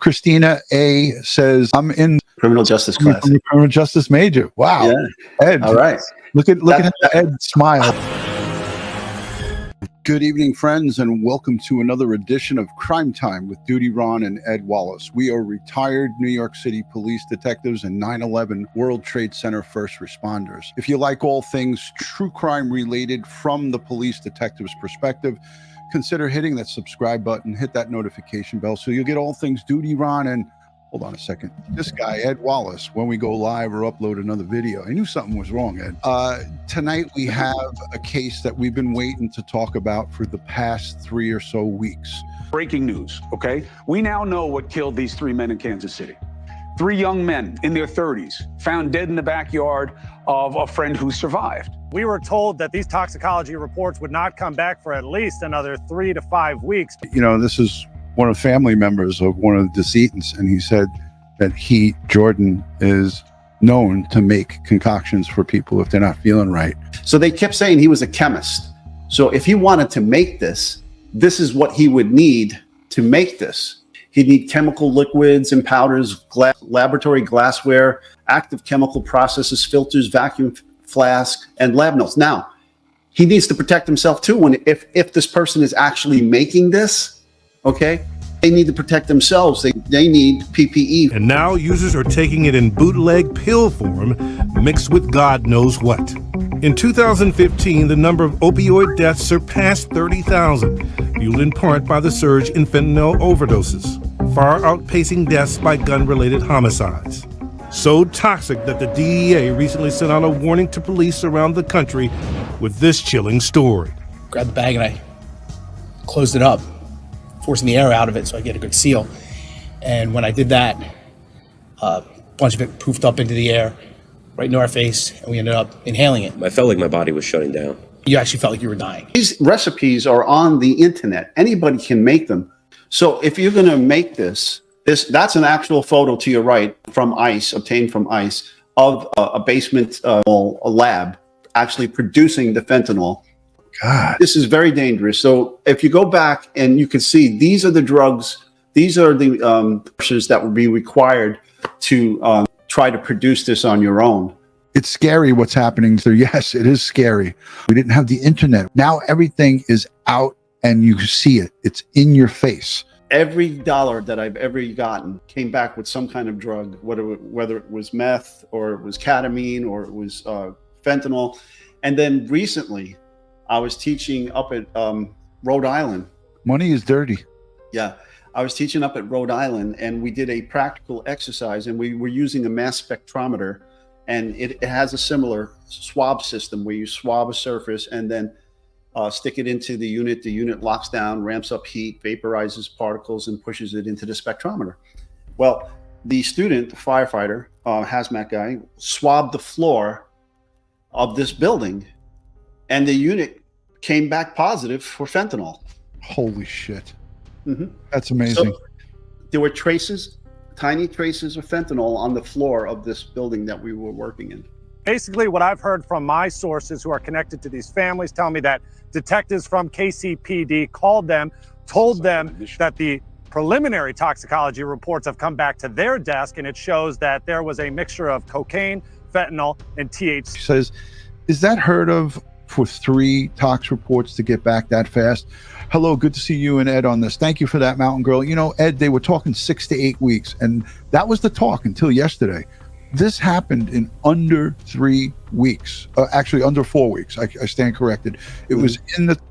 Christina A says, I'm in criminal justice class. Criminal justice major. Wow. Yeah. Ed. All right. Look at Ed smile. Good evening, friends, and welcome to another edition of Crime Time with DutyRon and Ed Wallace. We are retired New York City police detectives and 9/11 World Trade Center first responders. If you like all things true crime related from the police detective's perspective, consider hitting that subscribe button, hit that notification bell so you'll get all things DutyRon and, hold on a second, this guy, Ed Wallace, when we go live or upload another video. I knew something was wrong, Ed. Tonight we have a case that we've been waiting to talk about for the past 3 or so weeks. Breaking news, okay? We now know what killed these 3 men in Kansas City. 3 young men in their 30s found dead in the backyard of a friend who survived. We were told that these toxicology reports would not come back for at least another 3 to 5 weeks. You know, this is one of the family members of one of the decedents, and he said that Jordan, is known to make concoctions for people if they're not feeling right. So they kept saying he was a chemist. So if he wanted to make this is what he would need to make this. He'd need chemical liquids and powders, laboratory glassware, active chemical processes, filters, vacuum flasks, and lab notes. Now, he needs to protect himself too. If this person is actually making this, okay, they need to protect themselves. They need PPE. And now users are taking it in bootleg pill form, mixed with God knows what. In 2015, the number of opioid deaths surpassed 30,000, fueled in part by the surge in fentanyl overdoses, far outpacing deaths by gun-related homicides. So toxic that the DEA recently sent out a warning to police around the country with this chilling story. Grabbed the bag and I closed it up, forcing the air out of it so I get a good seal. And when I did that, a bunch of it poofed up into the air, right into our face, and we ended up inhaling it. I felt like my body was shutting down. You actually felt like you were dying. These recipes are on the internet. Anybody can make them. So if you're going to make that's an actual photo to your right from ICE, obtained from ICE, of a basement a lab actually producing the fentanyl. God. This is very dangerous. So if you go back and you can see, these are the drugs, these are the processes that would be required to try to produce this on your own. It's scary what's happening. So yes, it is scary. We didn't have the internet. Now everything is out and you see it. It's in your face. Every dollar that I've ever gotten came back with some kind of drug, whether it was meth or it was ketamine or it was fentanyl. And then recently, I was teaching up at Rhode Island. Money is dirty. Yeah. I was teaching up at Rhode Island and we did a practical exercise and we were using a mass spectrometer, and it has a similar swab system where you swab a surface and then stick it into the unit. The unit locks down, ramps up heat, vaporizes particles, and pushes it into the spectrometer. Well, the student, the firefighter, hazmat guy, swabbed the floor of this building, and the unit came back positive for fentanyl. Holy shit. Mm-hmm. That's amazing. So there were traces, tiny traces of fentanyl on the floor of this building that we were working in. Basically, what I've heard from my sources who are connected to these families tell me that detectives from KCPD called them, told them that the preliminary toxicology reports have come back to their desk, and it shows that there was a mixture of cocaine, fentanyl, and THC. He says, is that heard of for 3 tox reports to get back that fast? Hello, good to see you and Ed on this. Thank you for that, Mountain Girl. You know, Ed, they were talking 6 to 8 weeks, and that was the talk until yesterday. This happened in under 3 weeks, actually under 4 weeks. I stand corrected. It was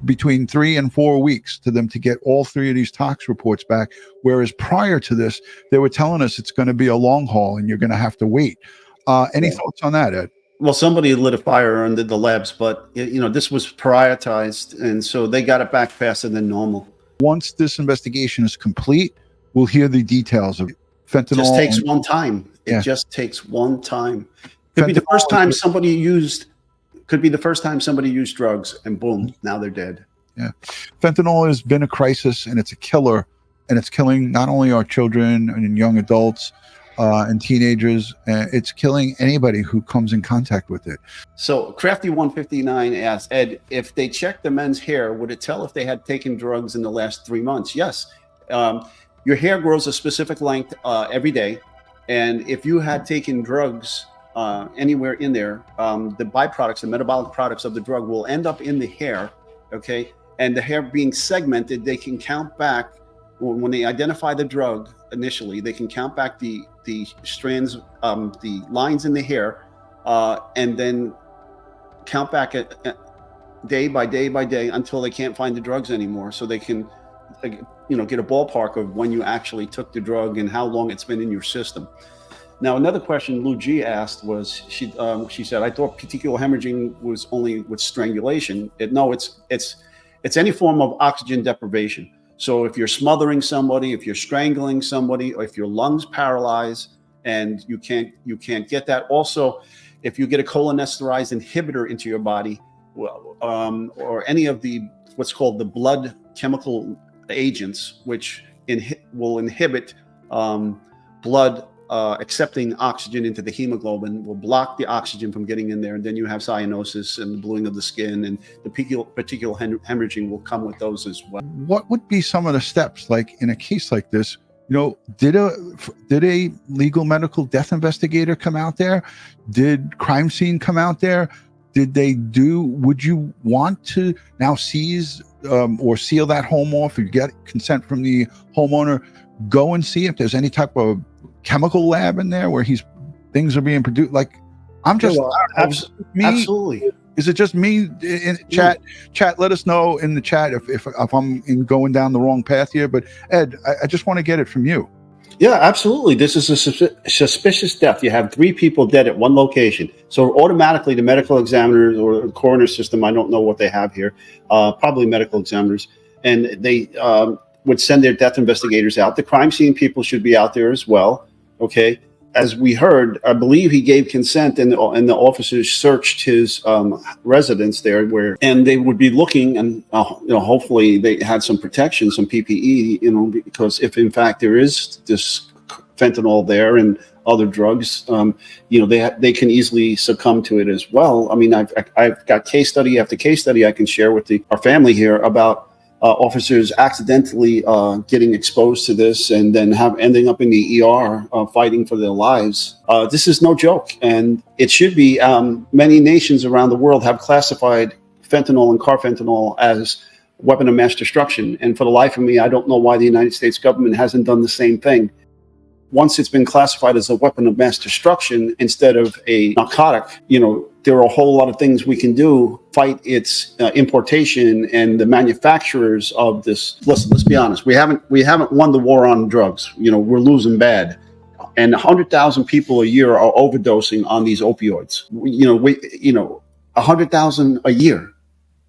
between 3 and 4 weeks to them to get all 3 of these tox reports back. Whereas prior to this, they were telling us it's going to be a long haul and you're going to have to wait. Any thoughts on that, Ed? Well, somebody lit a fire under the labs, but this was prioritized, and so they got it back faster than normal. Once this investigation is complete, we'll hear the details of fentanyl. It just takes one time. It just takes one time. Could be the first time somebody used drugs, and boom, now they're dead. Yeah. Fentanyl has been a crisis, and it's a killer, and it's killing not only our children and young adults and teenagers, it's killing anybody who comes in contact with it. So Crafty 159 asked, Ed, if they checked the men's hair, would it tell if they had taken drugs in the last 3 months? Yes. your hair grows a specific length every day. And if you had taken drugs anywhere in there, the byproducts, the metabolic products of the drug will end up in the hair, okay? And the hair being segmented, they can count back, when they identify the drug initially, they can count back the strands, the lines in the hair, and then count back day by day by day until they can't find the drugs anymore. So they can, get a ballpark of when you actually took the drug and how long it's been in your system. Now, another question Lou G asked was, she said, I thought petechial hemorrhaging was only with strangulation. No, it's any form of oxygen deprivation. So if you're smothering somebody, if you're strangling somebody, or if your lungs paralyze and you can't get that. Also, if you get a cholinesterase inhibitor into your body, or any of the what's called the blood chemical agents, which will inhibit blood accepting oxygen into the hemoglobin, will block the oxygen from getting in there, and then you have cyanosis and the bluing of the skin, and the petechial hemorrhaging will come with those as well. What would be some of the steps, like in a case like this? Did a legal medical death investigator come out there? Did crime scene come out there? Would you want to now seize or seal that home off, or get consent from the homeowner? Go and see if there's any type of chemical lab in there where things are being produced. Like, I'm just absolutely. Is it just me in chat? Chat, let us know in the chat if I'm going down the wrong path here. But Ed, I just want to get it from you. Yeah, absolutely. This is a suspicious death. You have 3 people dead at one location. So automatically the medical examiners or the coroner system, I don't know what they have here, probably medical examiners, and they would send their death investigators out. The crime scene people should be out there as well. Okay. As we heard, I believe he gave consent, and the officers searched his residence there, and they would be looking, and hopefully they had some protection, some PPE, because if in fact there is this fentanyl there and other drugs, they can easily succumb to it as well. I mean, I've got case study after case study I can share with our family here about officers accidentally getting exposed to this and then ending up in the ER fighting for their lives. This is no joke, and it should be. Many nations around the world have classified fentanyl and carfentanil as weapon of mass destruction. And for the life of me, I don't know why the United States government hasn't done the same thing. Once it's been classified as a weapon of mass destruction instead of a narcotic, there are a whole lot of things we can do, fight its importation and the manufacturers of this. Listen, let's be honest. We haven't won the war on drugs. We're losing bad. And 100,000 people a year are overdosing on these opioids. 100,000 a year,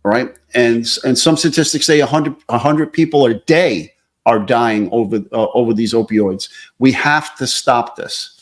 right? And some statistics say 100 people a day are dying over these opioids. We have to stop this.